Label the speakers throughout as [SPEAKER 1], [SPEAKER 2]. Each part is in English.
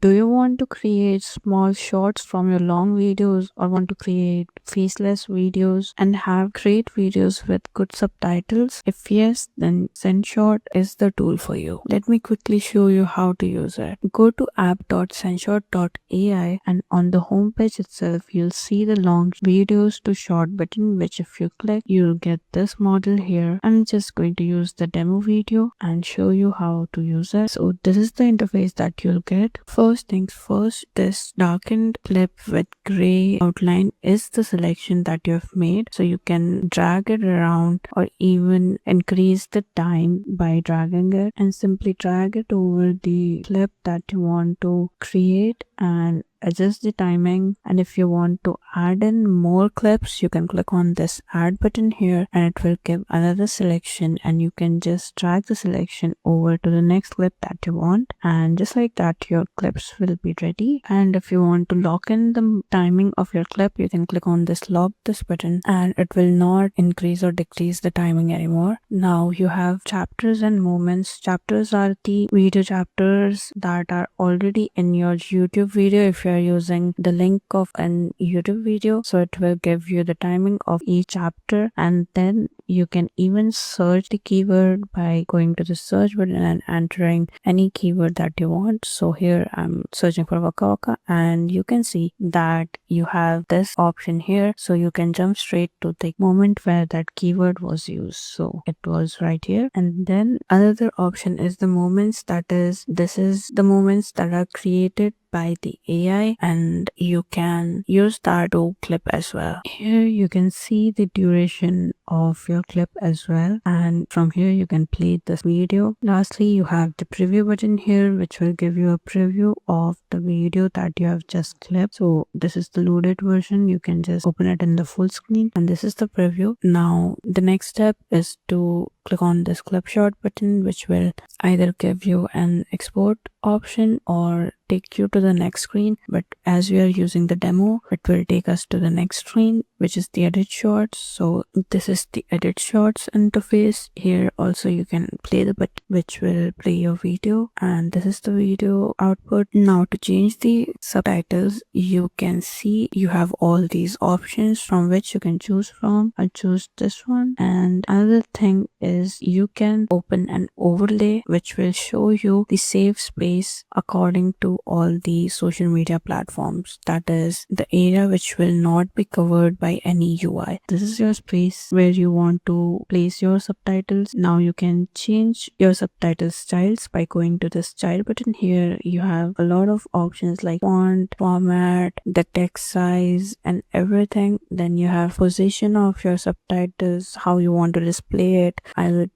[SPEAKER 1] Do you want to create small shorts from your long videos or want to create faceless videos and have great videos with good subtitles? If yes, then SendShort is the tool for you. Let me quickly show you how to use it. Go to app.sendshort.ai and on the homepage itself, you'll see the long videos to short button, which if you click, you'll get this model here. I'm just going to use the demo video and show you how to use it. So this is the interface that you'll get. First things first, this darkened clip with gray outline is the selection that you have made. So you can drag it around or even increase the time by dragging it and simply drag it over the clip that you want to create and adjust the timing. And if you want to add in more clips, you can click on this add button here and it will give another selection and you can just drag the selection over to the next clip that you want, and just like that your clips will be ready. And if you want to lock in the timing of your clip, you can click on this lock this button and it will not increase or decrease the timing anymore. Now you have chapters and moments. Chapters are the video chapters that are already in your YouTube video. If you are using the link of an YouTube video, so it will give you the timing of each chapter, and then you can even search the keyword by going to the search button and entering any keyword that you want. So here I'm searching for waka waka and you can see that you have this option here, so you can jump straight to the moment where that keyword was used. So it was right here. And then another option is the moments, this is the moments that are created by the AI and you can use that to clip as well. Here you can see the duration of your clip as well, and from here you can play this video. Lastly, you have the preview button here which will give you a preview of the video that you have just clipped. So this is the loaded version, you can just open it in the full screen and this is the preview. Now the next step is to click on this clip short button which will either give you an export option or take you to the next screen, but as we are using the demo it will take us to the next screen which is the edit shorts. So this is the edit shorts interface. Here also you can play the button which will play your video and this is the video output. Now to change the subtitles, you can see you have all these options from which you can choose from. I choose this one. And another thing is you can open an overlay which will show you the safe space according to all the social media platforms. That is the area which will not be covered by any UI. This is your space where you want to place your subtitles. Now you can change your subtitle styles by going to the style button. Here you have a lot of options like font, format, the text size and everything. Then you have position of your subtitles, how you want to display it. I would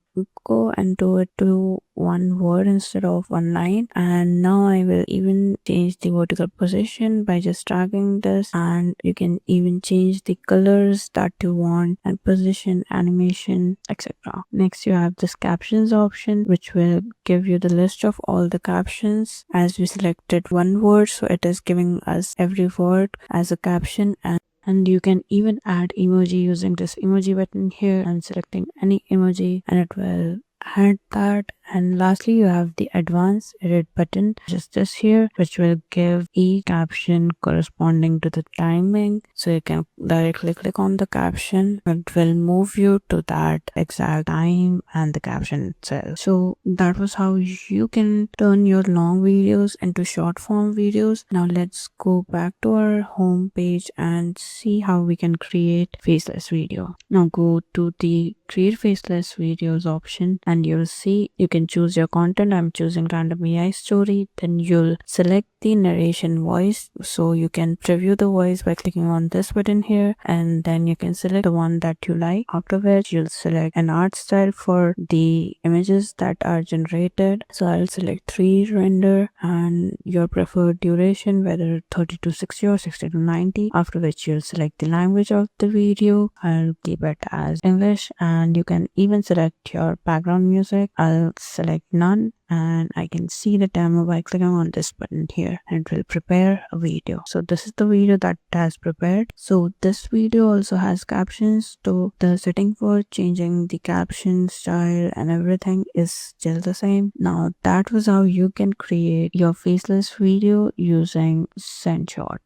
[SPEAKER 1] go and do it to one word instead of one line. And now I will even change the vertical position by just dragging this, and you can even change the colors that you want and position, animation, etc. Next you have this captions option which will give you the list of all the captions. As we selected one word, so it is giving us every word as a caption, and you can even add emoji using this emoji button here. I'm selecting any emoji and it will add that. And lastly you have the advanced edit button, just this here, which will give each caption corresponding to the timing. So you can directly click on the caption, it will move you to that exact time and the caption itself. So that was how you can turn your long videos into short form videos. Now let's go back to our home page and see how we can create faceless video. Now go to the create faceless videos option and you'll see you can choose your content. I'm choosing random AI story. Then you'll select the narration voice, so you can preview the voice by clicking on this button here, and then you can select the one that you like. After which you'll select an art style for the images that are generated. So I'll select 3 render and your preferred duration, whether 30 to 60 or 60 to 90. After which you'll select the language of the video. I'll keep it as English, and you can even select your background background music. I'll select none and I can see the demo by clicking on this button here, and it will prepare a video. So this is the video that it has prepared. So this video also has captions, so the setting for changing the caption style and everything is still the same. Now that was how you can create your faceless video using SendShort.